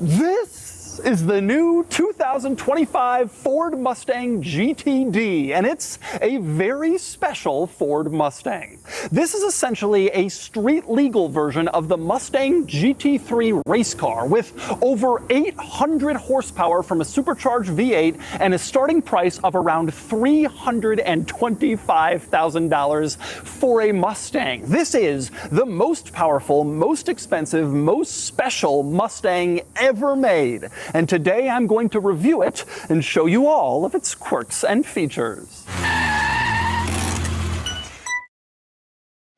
This is the new 2025 Ford Mustang GTD, and it's a very special Ford Mustang. This is essentially a street-legal version of the Mustang GT3 race car with over 800 horsepower from a supercharged V8 and a starting price of around $325,000 for a Mustang. This is the most powerful, most expensive, most special Mustang ever made. And today I'm going to review it and show you all of its quirks and features.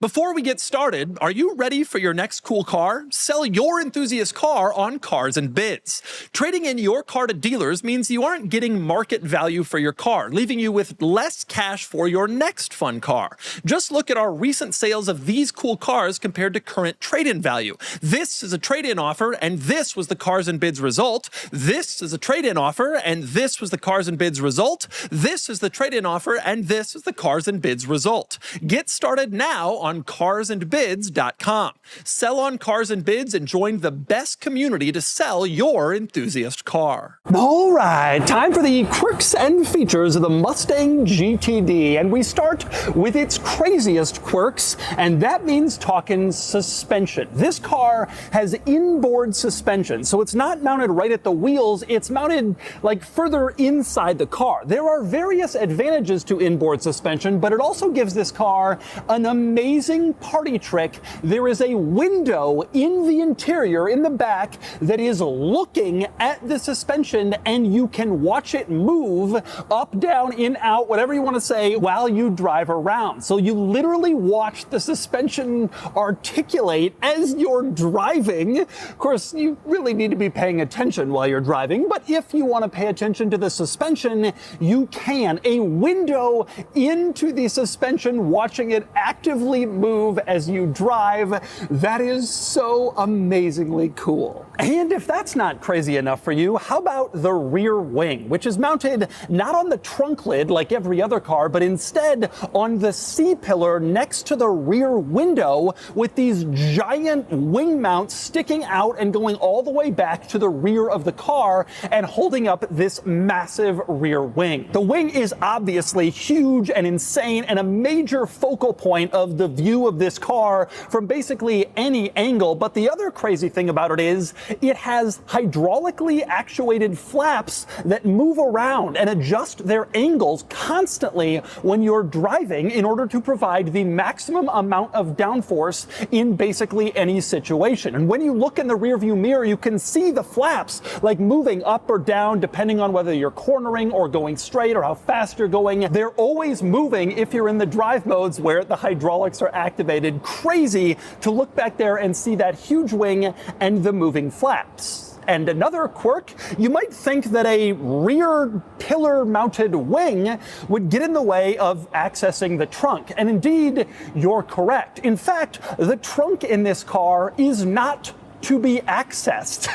Before we get started, are you ready for your next cool car? Sell your enthusiast car on Cars and Bids. Trading in your car to dealers means you aren't getting market value for your car, leaving you with less cash for your next fun car. Just look at our recent sales of these cool cars compared to current trade-in value. This is a trade-in offer, and this was the Cars and Bids result. This is a trade-in offer, and this was the Cars and Bids result. This is the trade-in offer, and this is the Cars and Bids result. Get started now on carsandbids.com. Sell on Cars and Bids and join the best community to sell your enthusiast car. All right, time for the quirks and features of the Mustang GTD, and we start with its craziest quirks, and that means talking suspension. This car has inboard suspension, so it's not mounted right at the wheels, it's mounted like further inside the car. There are various advantages to inboard suspension, but it also gives this car an amazing party trick. There is a window in the interior, in the back, that is looking at the suspension, and you can watch it move up, down, in, out, whatever you want to say, while you drive around. So you literally watch the suspension articulate as you're driving. Of course, you really need to be paying attention while you're driving, but if you want to pay attention to the suspension, you can. A window into the suspension, watching it actively move as you drive. That is so amazingly cool. And if that's not crazy enough for you, how about the rear wing, which is mounted not on the trunk lid like every other car, but instead on the C-pillar next to the rear window, with these giant wing mounts sticking out and going all the way back to the rear of the car and holding up this massive rear wing. The wing is obviously huge and insane and a major focal point of the view of this car from basically any angle, but the other crazy thing about it is it has hydraulically actuated flaps that move around and adjust their angles constantly when you're driving in order to provide the maximum amount of downforce in basically any situation. And when you look in the rearview mirror, you can see the flaps like moving up or down depending on whether you're cornering or going straight or how fast you're going. They're always moving if you're in the drive modes where the hydraulics are activated. Crazy to look back there and see that huge wing and the moving flaps. And another quirk, you might think that a rear pillar mounted wing would get in the way of accessing the trunk. And indeed, you're correct. In fact, the trunk in this car is not to be accessed.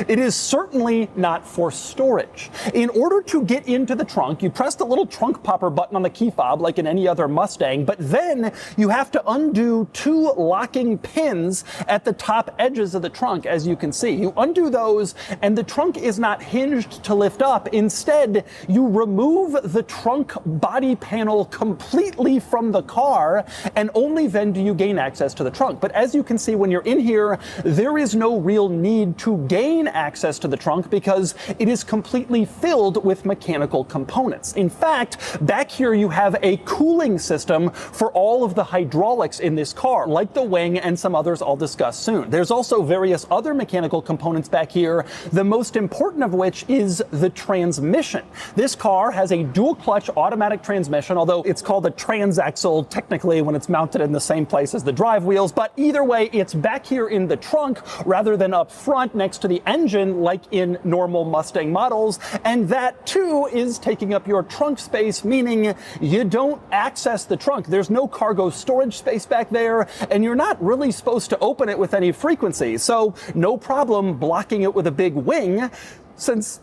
It is certainly not for storage. In order to get into the trunk, you press the little trunk popper button on the key fob like in any other Mustang, but then you have to undo two locking pins at the top edges of the trunk, as you can see. You undo those, and the trunk is not hinged to lift up. Instead, you remove the trunk body panel completely from the car, and only then do you gain access to the trunk. But as you can see, when you're in here, there is no real need to gain access to the trunk because it is completely filled with mechanical components. In fact, back here you have a cooling system for all of the hydraulics in this car, like the wing and some others I'll discuss soon. There's also various other mechanical components back here, the most important of which is the transmission. This car has a dual clutch automatic transmission, although it's called a transaxle technically when it's mounted in the same place as the drive wheels, but either way, it's back here in the trunk rather than up front next to the engine like in normal Mustang models, and that too is taking up your trunk space, meaning you don't access the trunk. There's no cargo storage space back there, and you're not really supposed to open it with any frequency, so no problem blocking it with a big wing since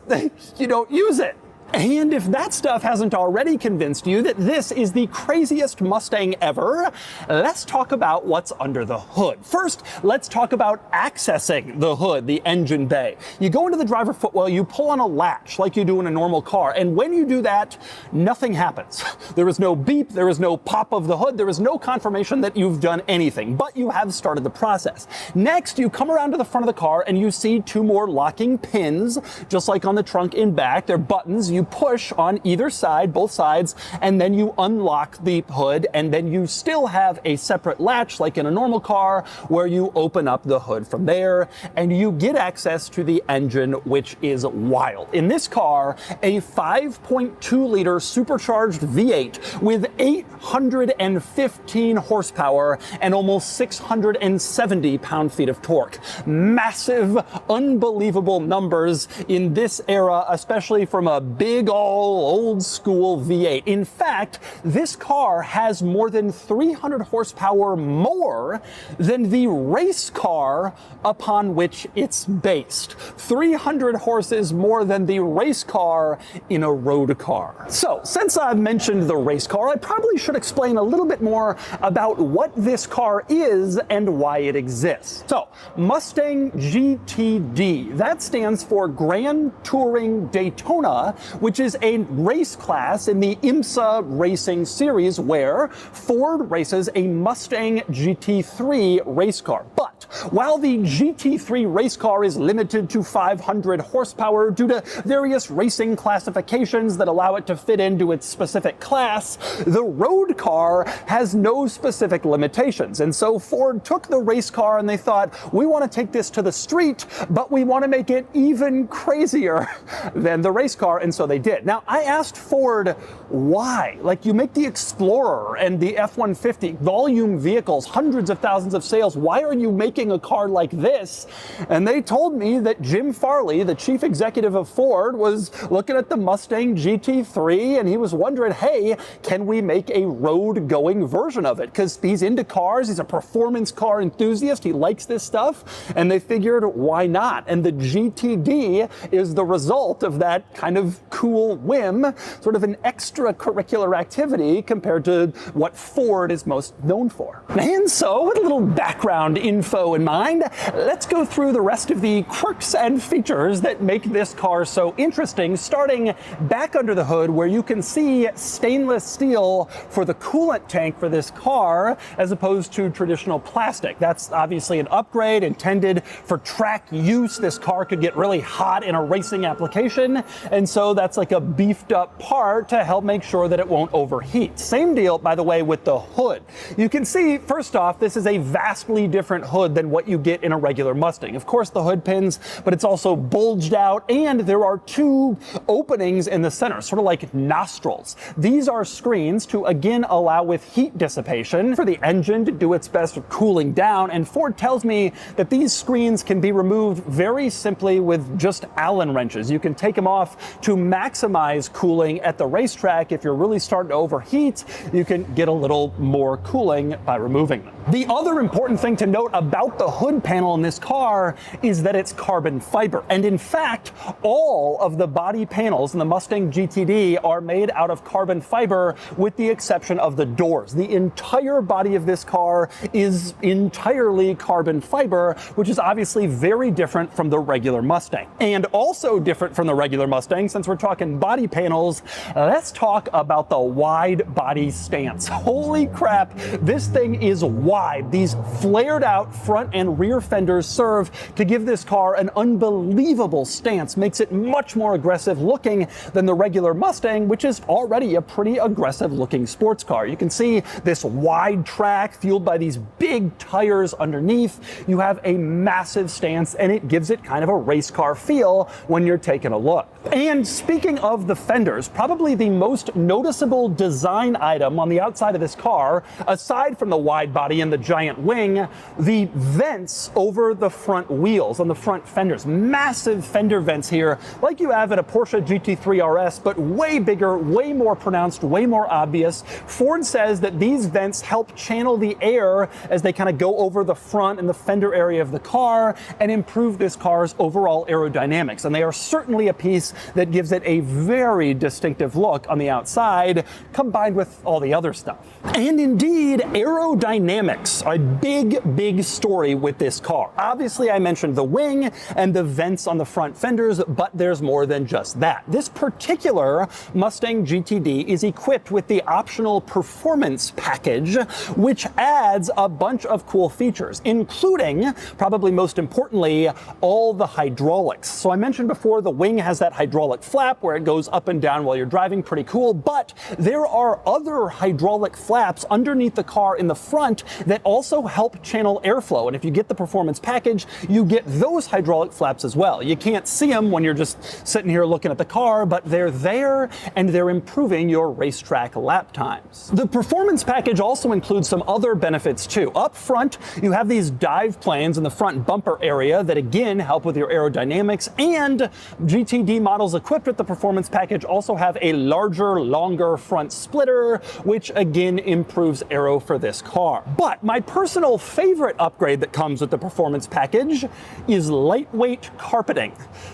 you don't use it. And if that stuff hasn't already convinced you that this is the craziest Mustang ever, let's talk about what's under the hood. First, let's talk about accessing the hood, the engine bay. You go into the driver footwell, you pull on a latch like you do in a normal car, and when you do that, nothing happens. There is no beep, there is no pop of the hood, there is no confirmation that you've done anything, but you have started the process. Next, you come around to the front of the car and you see two more locking pins, just like on the trunk in back. They're buttons. You push on either side, both sides, and then you unlock the hood, and then you still have a separate latch like in a normal car where you open up the hood from there and you get access to the engine, which is wild. In this car, a 5.2 liter supercharged V8 with 815 horsepower and almost 670 pound-feet of torque. Massive, unbelievable numbers in this era, especially from a big old school V8. In fact, this car has more than 300 horsepower more than the race car upon which it's based. 300 horses more than the race car in a road car. So, since I've mentioned the race car, I probably should explain a little bit more about what this car is and why it exists. So, Mustang GTD, that stands for Grand Touring Daytona, which is a race class in the IMSA racing series where Ford races a Mustang GT3 race car. But while the GT3 race car is limited to 500 horsepower due to various racing classifications that allow it to fit into its specific class, the road car has no specific limitations. And so Ford took the race car and they thought, we want to take this to the street, but we want to make it even crazier than the race car, and so they did. Now, I asked Ford why. Like, you make the Explorer and the F-150 volume vehicles, hundreds of thousands of sales. Why are you making a car like this? And they told me that Jim Farley, the chief executive of Ford, was looking at the Mustang GT3 and he was wondering, hey, can we make a road-going version of it? Because he's into cars, he's a performance car enthusiast, he likes this stuff, and they figured, why not? And the GTD is the result of that kind of cool whim, sort of an extracurricular activity compared to what Ford is most known for. And so, with a little background info in mind, let's go through the rest of the quirks and features that make this car so interesting, starting back under the hood where you can see stainless steel for the coolant tank for this car as opposed to traditional plastic. That's obviously an upgrade intended for track use. This car could get really hot in a racing application, and so that's like a beefed up part to help make sure that it won't overheat. Same deal, by the way, with the hood. You can see, first off, this is a vastly different hood than what you get in a regular Mustang. Of course, the hood pins, but it's also bulged out, and there are two openings in the center, sort of like nostrils. These are screens to, again, allow with heat dissipation for the engine to do its best of cooling down, and Ford tells me that these screens can be removed very simply with just Allen wrenches. You can take them off to maximize cooling at the racetrack. If you're really starting to overheat, you can get a little more cooling by removing them. The other important thing to note about the hood panel in this car is that it's carbon fiber. And in fact, all of the body panels in the Mustang GTD are made out of carbon fiber with the exception of the doors. The entire body of this car is entirely carbon fiber, which is obviously very different from the regular Mustang. And also different from the regular Mustang, since we're talking body panels, let's talk about the wide body stance. Holy crap, this thing is wide. These flared out front and rear fenders serve to give this car an unbelievable stance, makes it much more aggressive looking than the regular Mustang, which is already a pretty aggressive looking sports car. You can see this wide track fueled by these big tires underneath. You have a massive stance and it gives it kind of a race car feel when you're taking a look. And speaking of the fenders, probably the most noticeable design item on the outside of this car, aside from the wide body in the giant wing, the vents over the front wheels on the front fenders. Massive fender vents here, like you have at a Porsche GT3 RS, but way bigger, way more pronounced, way more obvious. Ford says that these vents help channel the air as they kind of go over the front and the fender area of the car and improve this car's overall aerodynamics. And they are certainly a piece that gives it a very distinctive look on the outside, combined with all the other stuff. And indeed, aerodynamics, a big story with this car. Obviously, I mentioned the wing and the vents on the front fenders, but there's more than just that. This particular Mustang GTD is equipped with the optional performance package, which adds a bunch of cool features, including, probably most importantly, all the hydraulics. So I mentioned before, the wing has that hydraulic flap where it goes up and down while you're driving, pretty cool, but there are other hydraulic flaps underneath the car in the front that also help channel airflow. And if you get the performance package, you get those hydraulic flaps as well. You can't see them when you're just sitting here looking at the car, but they're there and they're improving your racetrack lap times. The performance package also includes some other benefits too. Up front, you have these dive planes in the front bumper area that again help with your aerodynamics, and GTD models equipped with the performance package also have a larger, longer front splitter, which again improves aero for this car. But my personal favorite upgrade that comes with the performance package is lightweight carpeting.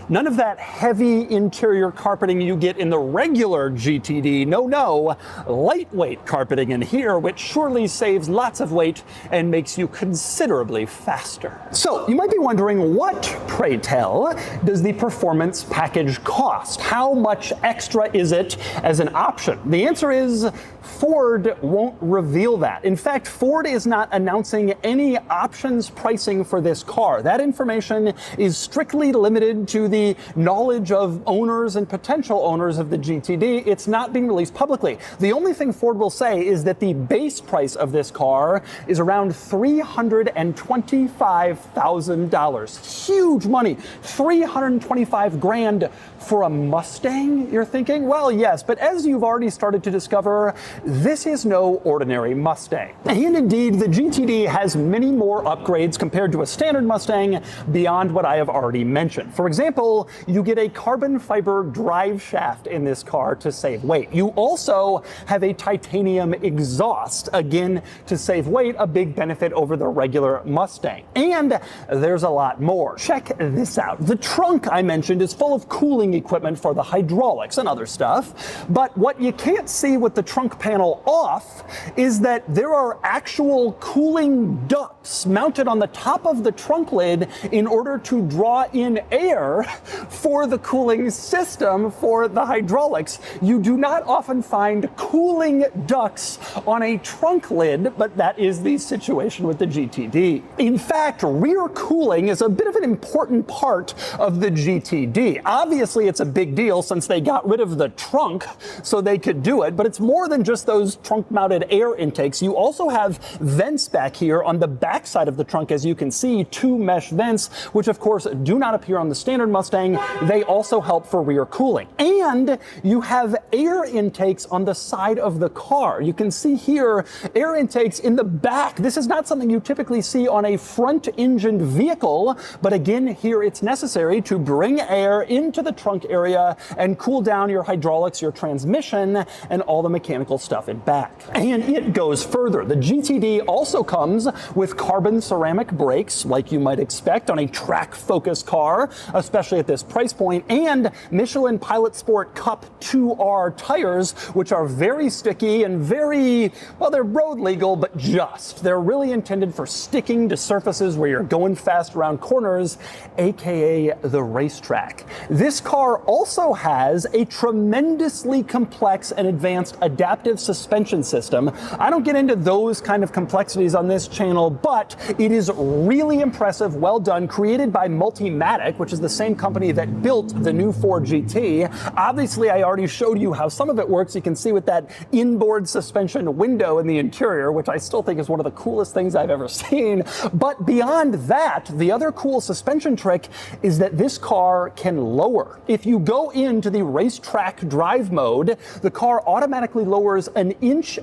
None of that heavy interior carpeting you get in the regular GTD. No, lightweight carpeting in here, which surely saves lots of weight and makes you considerably faster. So you might be wondering, what, pray tell, does the performance package cost? How much extra is it as an option? The answer is Ford won't reveal that. In fact, Ford is not announcing any options pricing for this car. That information is strictly limited to the knowledge of owners and potential owners of the GTD. It's not being released publicly. The only thing Ford will say is that the base price of this car is around $325,000. Huge money. $325,000 for a Mustang, you're thinking? Well, yes, but as you've already started to discover, this is no ordinary Mustang. And indeed, the GTD has many more upgrades compared to a standard Mustang beyond what I have already mentioned. For example, you get a carbon fiber drive shaft in this car to save weight. You also have a titanium exhaust, again, to save weight, a big benefit over the regular Mustang. And there's a lot more. Check this out. The trunk I mentioned is full of cooling equipment for the hydraulics and other stuff, but what you can't see with the trunk panel off is that there are actual cooling ducts mounted on the top of the trunk lid in order to draw in air for the cooling system for the hydraulics. You do not often find cooling ducts on a trunk lid, but that is the situation with the GTD. In fact, rear cooling is a bit of an important part of the GTD. Obviously, it's a big deal since they got rid of the trunk so they could do it, but it's more than just those trunk-mounted air intakes. You also have vents back here on the back side of the trunk, as you can see, 2 mesh vents, which of course do not appear on the standard Mustang. They also help for rear cooling. And you have air intakes on the side of the car. You can see here air intakes in the back. This is not something you typically see on a front-engined vehicle, but again, here it's necessary to bring air into the trunk area and cool down your hydraulics, your transmission, and all the mechanical stuff in back. And it goes further. The GTD also comes with carbon ceramic brakes, like you might expect on a track-focused car, especially at this price point, and Michelin Pilot Sport Cup 2R tires, which are very sticky and very, well, they're road legal, but just. They're really intended for sticking to surfaces where you're going fast around corners, aka the racetrack. This car also has a tremendously complex and advanced adaptive suspension system. I don't get into those kind of complexities on this channel, but it is really impressive, well done, created by Multimatic, which is the same company that built the new Ford GT. Obviously, I already showed you how some of it works. You can see with that inboard suspension window in the interior, which I still think is one of the coolest things I've ever seen. But beyond that, the other cool suspension trick is that this car can lower. If you go into the racetrack drive mode, the car automatically lowers 1.5 inches,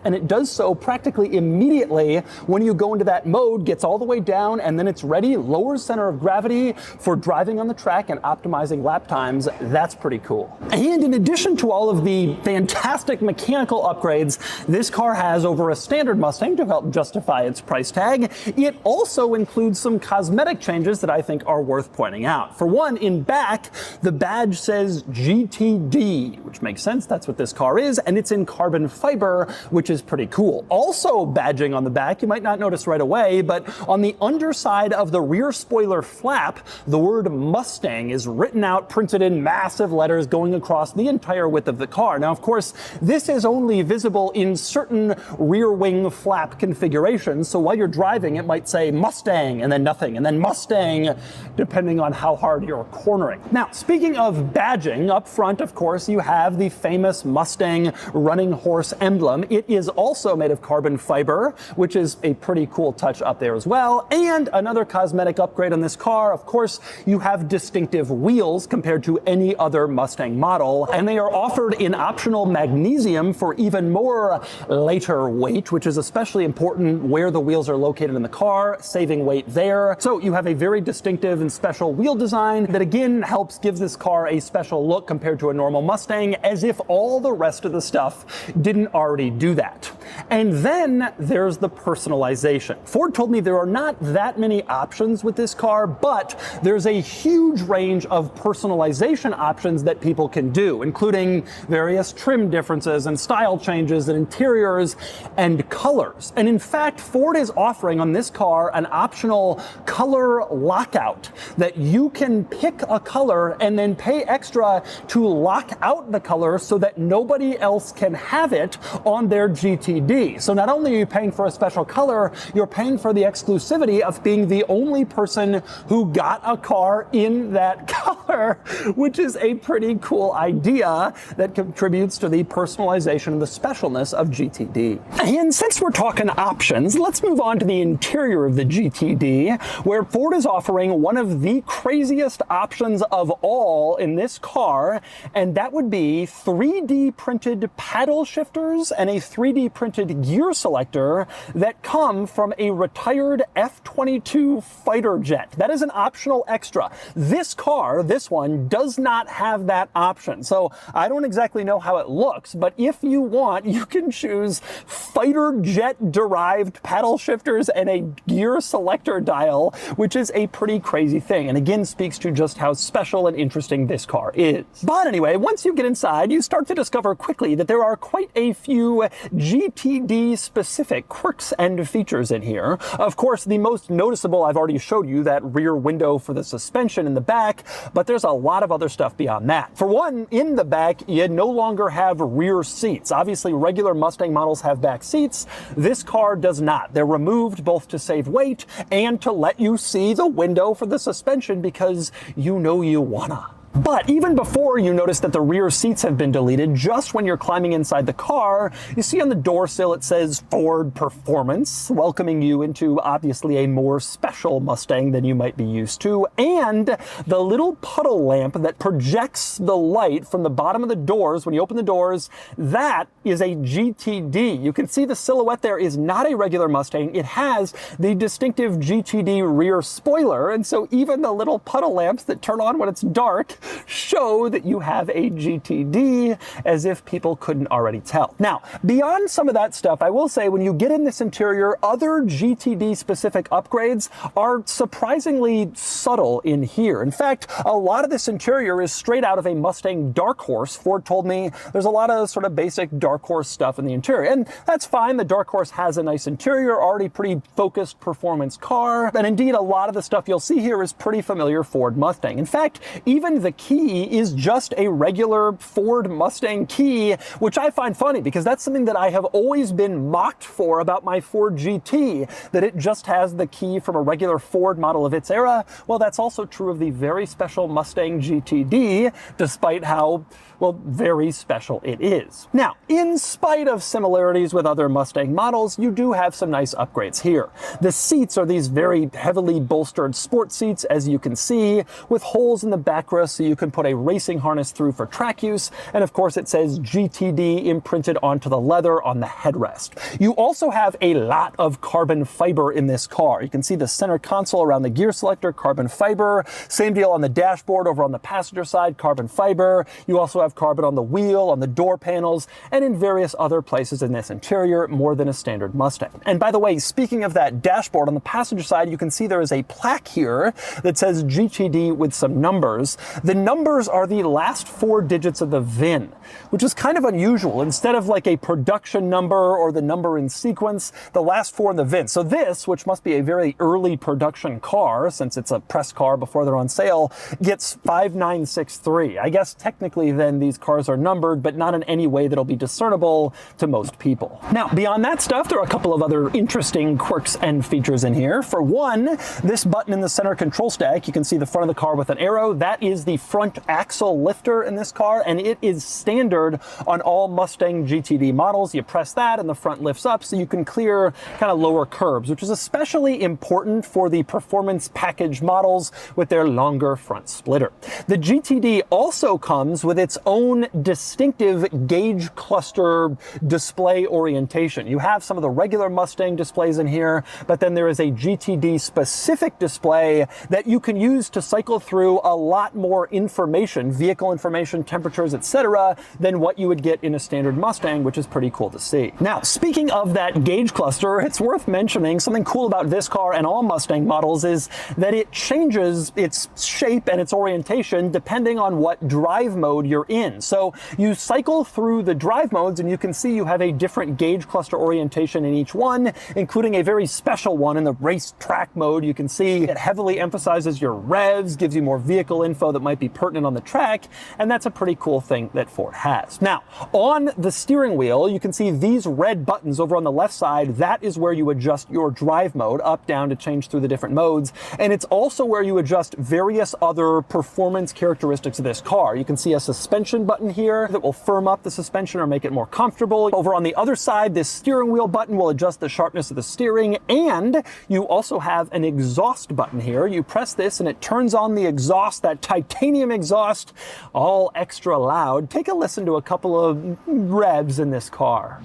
and it does so practically immediately when you go into that mode, gets all the way down, and then it's ready, lowers center of gravity for driving on the track and optimizing lap times. That's pretty cool. And in addition to all of the fantastic mechanical upgrades this car has over a standard Mustang to help justify its price tag, it also includes some cosmetic changes that I think are worth pointing out. For one, in back, the badge says GTD, which makes sense, that's what this car is, and it's in carbon fiber, which is pretty cool. Also badging on the back, you might not notice right away, but on the underside of the rear spoiler flap, the word Mustang is written out, printed in massive letters going across the entire width of the car. Now, of course, this is only visible in certain rear wing flap configurations, so while you're driving, it might say Mustang, and then nothing, and then Mustang, depending on how hard you're cornering. Now, speaking of badging, up front, of course, you have the famous Mustang running horse emblem. It is also made of carbon fiber, which is a pretty cool touch up there as well. And another cosmetic upgrade on this car, of course, you have distinctive wheels compared to any other Mustang model, and they are offered in optional magnesium for even more lighter weight, which is especially important where the wheels are located in the car, saving weight there. So you have a very distinctive and special wheel design that again gives this car a special look compared to a normal Mustang, as if all the rest of the stuff didn't already do that. And then there's the personalization. Ford told me there are not that many options with this car, but there's a huge range of personalization options that people can do, including various trim differences and style changes and interiors and colors. And in fact, Ford is offering on this car an optional color lockout, that you can pick a color and then pay extra to lock out the color so that nobody else can have it on their GTD. So not only are you paying for a special color, you're paying for the exclusivity of being the only person who got a car in that color, which is a pretty cool idea that contributes to the personalization and the specialness of GTD. And since we're talking options, let's move on to the interior of the GTD, where Ford is offering one of the craziest options of all in this car, and that would be 3D printed paddle shifters and a 3D printed gear selector that come from a retired F-22 fighter jet. That is an optional extra. This car, this one, does not have that option. So I don't exactly know how it looks, but if you want, you can choose fighter jet derived paddle shifters and a gear selector dial, which is a pretty crazy thing, and again speaks to just how special and interesting this car is. But anyway, once you get inside, you start to discover quickly that there are quite a few GTD specific quirks and features in here. Of course, the most noticeable, I've already showed you, that rear window for the suspension in the back, but there's a lot of other stuff beyond that. For one, in the back, you no longer have rear seats. Obviously, regular Mustang models have back seats. This car does not. They're removed both to save weight and to let you see the window for the suspension because you know you wanna. But even before you notice that the rear seats have been deleted, just when you're climbing inside the car, you see on the door sill it says Ford Performance, welcoming you into obviously a more special Mustang than you might be used to, and the little puddle lamp that projects the light from the bottom of the doors when you open the doors, that is a GTD. You can see the silhouette there is not a regular Mustang. It has the distinctive GTD rear spoiler, and so even the little puddle lamps that turn on when it's dark show that you have a GTD, as if people couldn't already tell. Now, beyond some of that stuff, I will say when you get in this interior, other GTD specific upgrades are surprisingly subtle in here. In fact, a lot of this interior is straight out of a Mustang Dark Horse. Ford told me there's a lot of sort of basic Dark Horse stuff in the interior, and that's fine. The Dark Horse has a nice interior, already pretty focused performance car, and indeed a lot of the stuff you'll see here is pretty familiar Ford Mustang. In fact, even the key is just a regular Ford Mustang key, which I find funny because that's something that I have always been mocked for about my Ford GT, that it just has the key from a regular Ford model of its era. Well, that's also true of the very special Mustang GTD, despite how, well, very special it is. Now, in spite of similarities with other Mustang models, you do have some nice upgrades here. The seats are these very heavily bolstered sport seats, as you can see, with holes in the backrest so you can put a racing harness through for track use. And of course, it says GTD imprinted onto the leather on the headrest. You also have a lot of carbon fiber in this car. You can see the center console around the gear selector, carbon fiber. Same deal on the dashboard over on the passenger side, carbon fiber. You also have carbon on the wheel, on the door panels, and in various other places in this interior, more than a standard Mustang. And by the way, speaking of that dashboard, on the passenger side, you can see there is a plaque here that says GTD with some numbers. The numbers are the last 4 digits of the VIN, which is kind of unusual. Instead of like a production number or the number in sequence, the last 4 in the VIN. So this, which must be a very early production car, since it's a press car before they're on sale, gets 5963. I guess technically then these cars are numbered, but not in any way that'll be discernible to most people. Now, beyond that stuff, there are a couple of other interesting quirks and features in here. For one, this button in the center control stack, you can see the front of the car with an arrow. That is the front axle lifter in this car, and it is standard on all Mustang GTD models. You press that and the front lifts up so you can clear kind of lower curbs, which is especially important for the performance package models with their longer front splitter. The GTD also comes with its own distinctive gauge cluster display orientation. You have some of the regular Mustang displays in here, but then there is a GTD specific display that you can use to cycle through a lot more information, vehicle information, temperatures, etc., than what you would get in a standard Mustang, which is pretty cool to see. Now, speaking of that gauge cluster, it's worth mentioning something cool about this car and all Mustang models is that it changes its shape and its orientation depending on what drive mode you're in. So you cycle through the drive modes and you can see you have a different gauge cluster orientation in each one, including a very special one in the race track mode. You can see it heavily emphasizes your revs, gives you more vehicle info that might be pertinent on the track, and that's a pretty cool thing that Ford has. Now, on the steering wheel, you can see these red buttons over on the left side. That is where you adjust your drive mode, up, down, to change through the different modes, and it's also where you adjust various other performance characteristics of this car. You can see a suspension button here that will firm up the suspension or make it more comfortable. Over on the other side, this steering wheel button will adjust the sharpness of the steering, and you also have an exhaust button here. You press this and it turns on the exhaust, that titanium exhaust, all extra loud. Take a listen to a couple of revs in this car.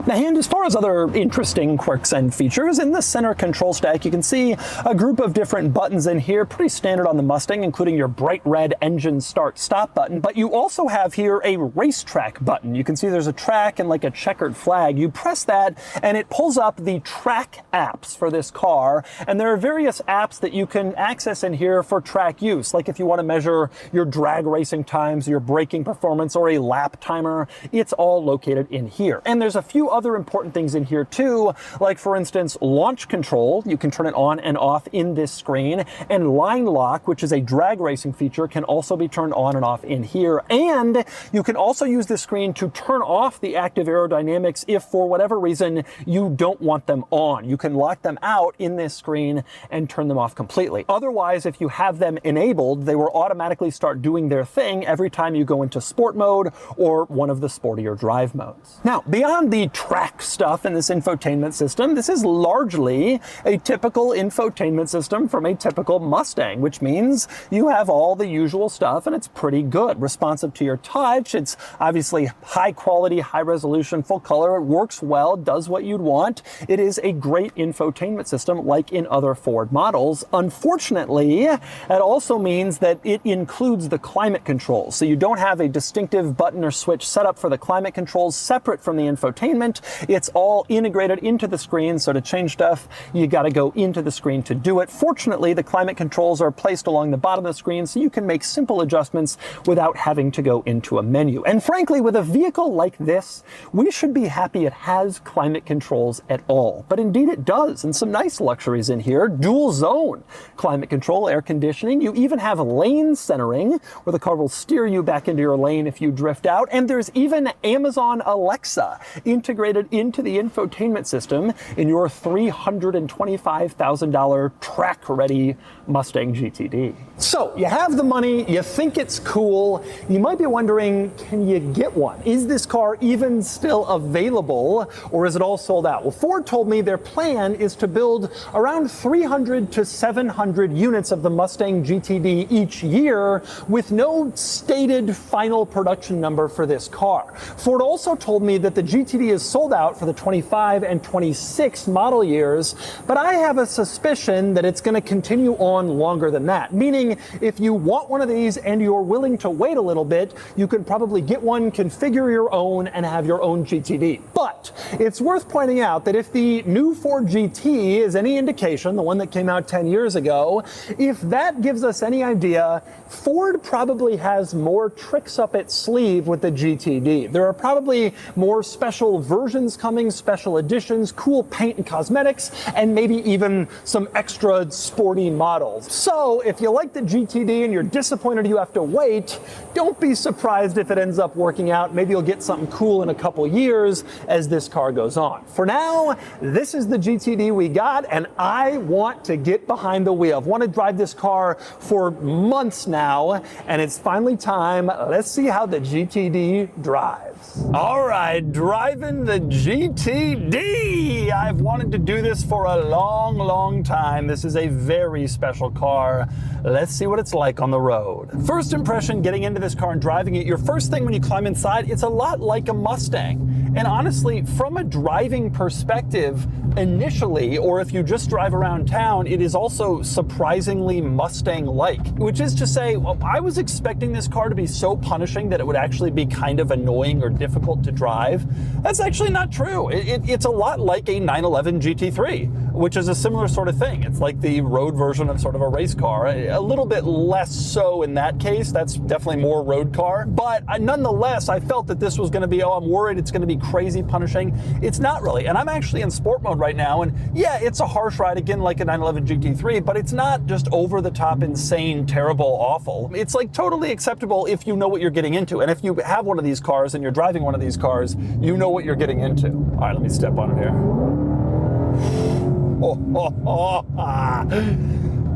And as far as other interesting quirks and features, in the center control stack, you can see a group of different buttons in here, pretty standard on the Mustang, including your bright red engine start-stop button. But you also have here a racetrack button. You can see there's a track and like a checkered flag. You press that and it pulls up the track apps for this car. And there are various apps that you can access in here for track use. Like if you want to measure your drag racing times, your braking performance, or a lap timer, it's all located in here. And there's a few other important things in here too, like for instance, launch control. You can turn it on and off in this screen, and line lock, which is a drag racing feature, can also be turned on and off in here. And you can also use this screen to turn off the active aerodynamics if for whatever reason you don't want them on. You can lock them out in this screen and turn them off completely. Otherwise, if you have them enabled, they will automatically start doing their thing every time you go into sport mode or one of the sportier drive modes. Now, beyond the track stuff in this infotainment system, this is largely a typical infotainment system from a typical Mustang, which means you have all the usual stuff and it's pretty good. Responsive to your touch, it's obviously high quality, high resolution, full color, it works well, does what you'd want. It is a great infotainment system like in other Ford models. Unfortunately, that also means that it includes the climate controls. So you don't have a distinctive button or switch set up for the climate controls separate from the infotainment. different. It's all integrated into the screen, so to change stuff, you gotta go into the screen to do it. Fortunately, the climate controls are placed along the bottom of the screen, so you can make simple adjustments without having to go into a menu. And frankly, with a vehicle like this, we should be happy it has climate controls at all. But indeed it does, and some nice luxuries in here. Dual zone climate control, air conditioning. You even have lane centering, where the car will steer you back into your lane if you drift out. And there's even Amazon Alexa integrated into the infotainment system in your $325,000 track-ready Mustang GTD. So you have the money, you think it's cool, you might be wondering, can you get one? Is this car even still available, or is it all sold out? Well, Ford told me their plan is to build around 300 to 700 units of the Mustang GTD each year, with no stated final production number for this car. Ford also told me that the GTD is sold out for the 25 and 26 model years, but I have a suspicion that it's going to continue on longer than that. Meaning, if you want one of these and you're willing to wait a little bit, you could probably get one, configure your own, and have your own GTD. But it's worth pointing out that if the new Ford GT is any indication, the one that came out 10 years ago, if that gives us any idea, Ford probably has more tricks up its sleeve with the GTD. There are probably more special versions coming, special editions, cool paint and cosmetics, and maybe even some extra sporty models. So if you like the GTD and you're disappointed you have to wait, don't be surprised if it ends up working out. Maybe you'll get something cool in a couple years as this car goes on. For now, this is the GTD we got, and I want to get behind the wheel. I've wanted to drive this car for months now, and it's finally time. Let's see how the GTD drives. All right, driving the GTD. I've wanted to do this for a long, long time. This is a very special car. Let's see what it's like on the road. First impression getting into this car and driving it, your first thing when you climb inside, it's a lot like a Mustang. And honestly, from a driving perspective, initially, or if you just drive around town, it is also surprisingly Mustang-like, which is to say, well, I was expecting this car to be so punishing that it would actually be kind of annoying or difficult to drive. That's actually not true. It's a lot like a 911 GT3, which is a similar sort of thing. It's like the road version of sort of a race car. A little bit less so in that case. That's definitely more road car. But nonetheless, I felt that this was going to be, I'm worried it's going to be crazy punishing. It's not really. And I'm actually in sport mode right now. And yeah, it's a harsh ride, again, like a 911 GT3, but it's not just over the top, insane, terrible, awful. It's like totally acceptable if you know what you're getting into. And if you have one of these cars and you're driving one of these cars, you know what you're getting into. All right, let me step on it here.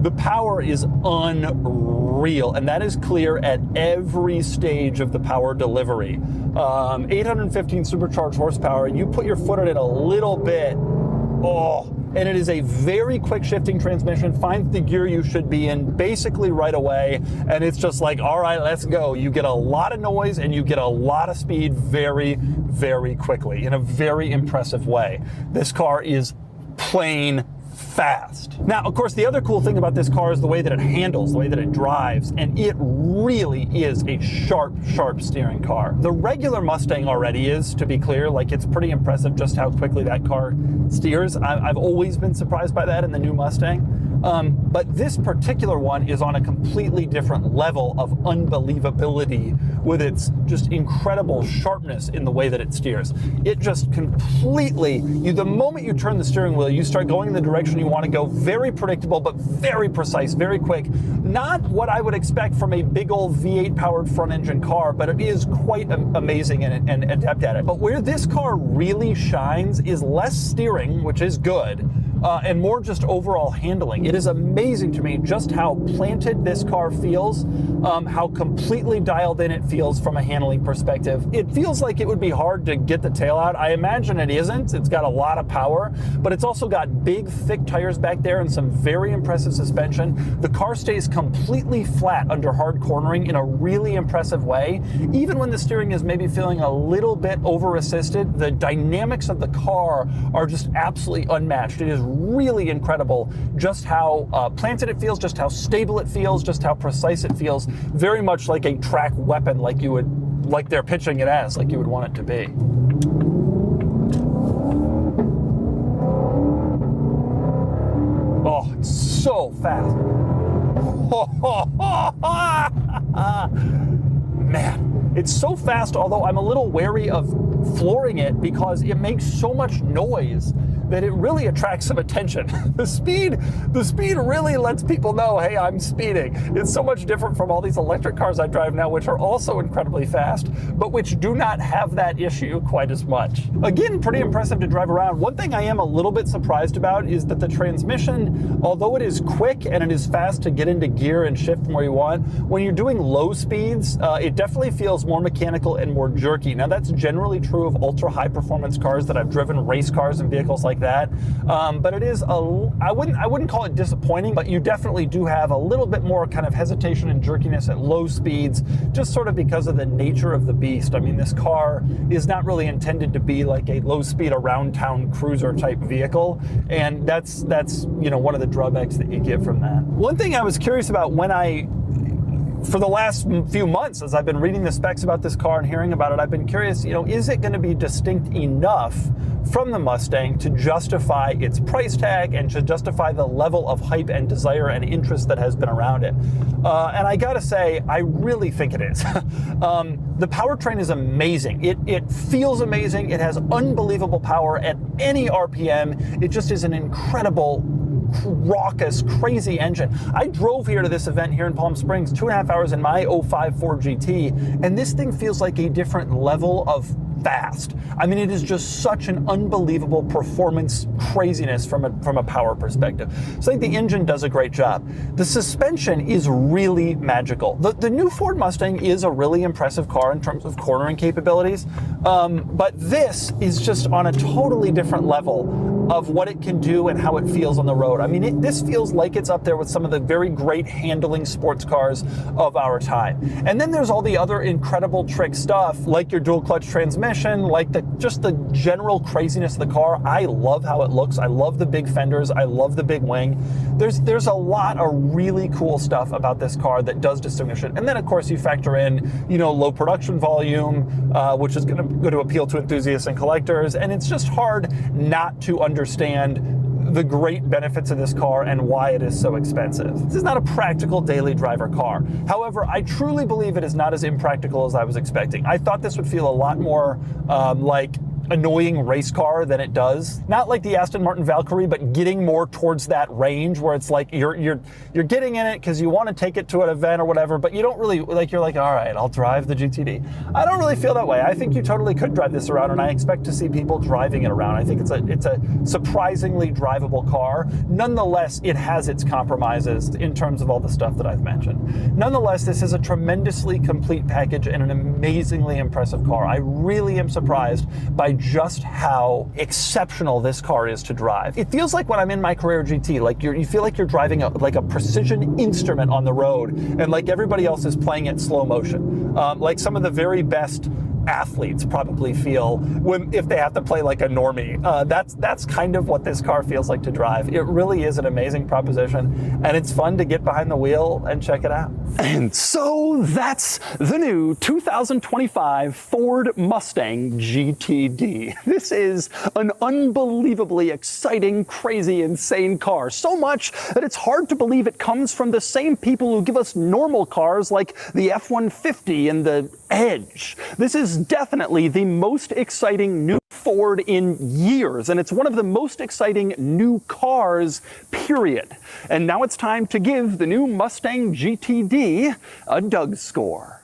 The power is unreal, and that is clear at every stage of the power delivery. 815 supercharged horsepower, you put your foot on it a little bit, and it is a very quick shifting transmission, finds the gear you should be in basically right away, and it's just like, all right, let's go. You get a lot of noise and you get a lot of speed very, very quickly in a very impressive way. This car is plain fast. Now, of course, the other cool thing about this car is the way that it handles, the way that it drives, and it really is a sharp, sharp steering car. The regular Mustang already is, to be clear, like it's pretty impressive just how quickly that car steers. I've always been surprised by that in the new Mustang. But this particular one is on a completely different level of unbelievability with its just incredible sharpness in the way that it steers. It just completely, the moment you turn the steering wheel, you start going in the direction you want to go. Very predictable, but very precise, very quick. Not what I would expect from a big old V8 powered front engine car, but it is quite amazing and adept at it. But where this car really shines is less steering, which is good, and more just overall handling. It is amazing to me just how planted this car feels, how completely dialed in it feels from a handling perspective. It feels like it would be hard to get the tail out. I imagine it isn't. It's got a lot of power, but it's also got big, thick tires back there and some very impressive suspension. The car stays completely flat under hard cornering in a really impressive way. Even when the steering is maybe feeling a little bit over-assisted, the dynamics of the car are just absolutely unmatched. It is really incredible just how planted it feels, just how stable it feels, just how precise it feels. Very much like a track weapon, like they're pitching it as, like you would want it to be. so fast. Man, it's so fast, although I'm a little wary of flooring it because it makes so much noise that it really attracts some attention. The speed really lets people know, hey, I'm speeding. It's so much different from all these electric cars I drive now, which are also incredibly fast, but which do not have that issue quite as much. Again, pretty impressive to drive around. One thing I am a little bit surprised about is that the transmission, although it is quick and it is fast to get into gear and shift from where you want, when you're doing low speeds, it definitely feels more mechanical and more jerky. Now, that's generally true of ultra high performance cars that I've driven, race cars and vehicles like that. But it is I wouldn't call it disappointing, but you definitely do have a little bit more kind of hesitation and jerkiness at low speeds, just sort of because of the nature of the beast. I mean, this car is not really intended to be like a low speed around town cruiser type vehicle, and that's one of the drawbacks that you get from that. One thing I was curious about for the last few months, as I've been reading the specs about this car and hearing about it, I've been curious, is it going to be distinct enough from the Mustang to justify its price tag and to justify the level of hype and desire and interest that has been around it? And I gotta say, I really think it is. The powertrain is amazing. It feels amazing. It has unbelievable power at any RPM. It just is an incredible, raucous, crazy engine. I drove here to this event here in Palm Springs 2.5 hours in my 05 Ford GT, and this thing feels like a different level of fast. I mean, it is just such an unbelievable performance craziness from a power perspective. So I think the engine does a great job. The suspension is really magical. The new Ford Mustang is a really impressive car in terms of cornering capabilities, but this is just on a totally different level of what it can do and how it feels on the road. I mean, this feels like it's up there with some of the very great handling sports cars of our time. And then there's all the other incredible trick stuff, like your dual clutch transmission, like just the general craziness of the car. I love how it looks. I love the big fenders. I love the big wing. There's a lot of really cool stuff about this car that does distinguish it. And then, of course, you factor in, low production volume, which is going to appeal to enthusiasts and collectors. And it's just hard not to understand the great benefits of this car and why it is so expensive. This is not a practical daily driver car. However, I truly believe it is not as impractical as I was expecting. I thought this would feel a lot more like annoying race car than it does. Not like the Aston Martin Valkyrie, but getting more towards that range where it's like you're getting in it because you want to take it to an event or whatever, but you don't really, you're like, all right, I'll drive the GTD. I don't really feel that way. I think you totally could drive this around, and I expect to see people driving it around. I think it's a surprisingly drivable car. Nonetheless, it has its compromises in terms of all the stuff that I've mentioned. Nonetheless, this is a tremendously complete package and an amazingly impressive car. I really am surprised by just how exceptional this car is to drive. It feels like when I'm in my Carrera GT, you feel like you're driving a precision instrument on the road, and like everybody else is playing it slow motion. Like some of the very best athletes probably feel if they have to play like a normie. That's kind of what this car feels like to drive. It really is an amazing proposition, and it's fun to get behind the wheel and check it out. And so that's the new 2025 Ford Mustang GTD. This is an unbelievably exciting, crazy, insane car. So much that it's hard to believe it comes from the same people who give us normal cars like the F-150 and the Edge. This is definitely the most exciting new Ford in years, and it's one of the most exciting new cars, period. And now it's time to give the new Mustang GTD a Doug score.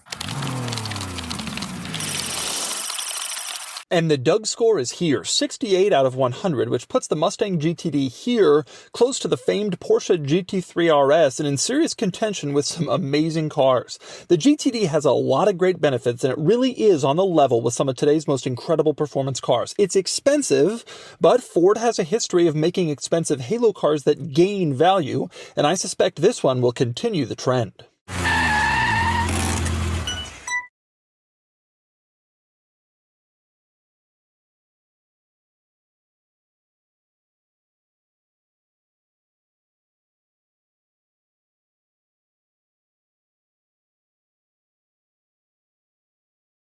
And the Doug score is here, 68 out of 100, which puts the Mustang GTD here close to the famed Porsche GT3 RS and in serious contention with some amazing cars. The GTD has a lot of great benefits, and it really is on the level with some of today's most incredible performance cars. It's expensive, but Ford has a history of making expensive halo cars that gain value, and I suspect this one will continue the trend.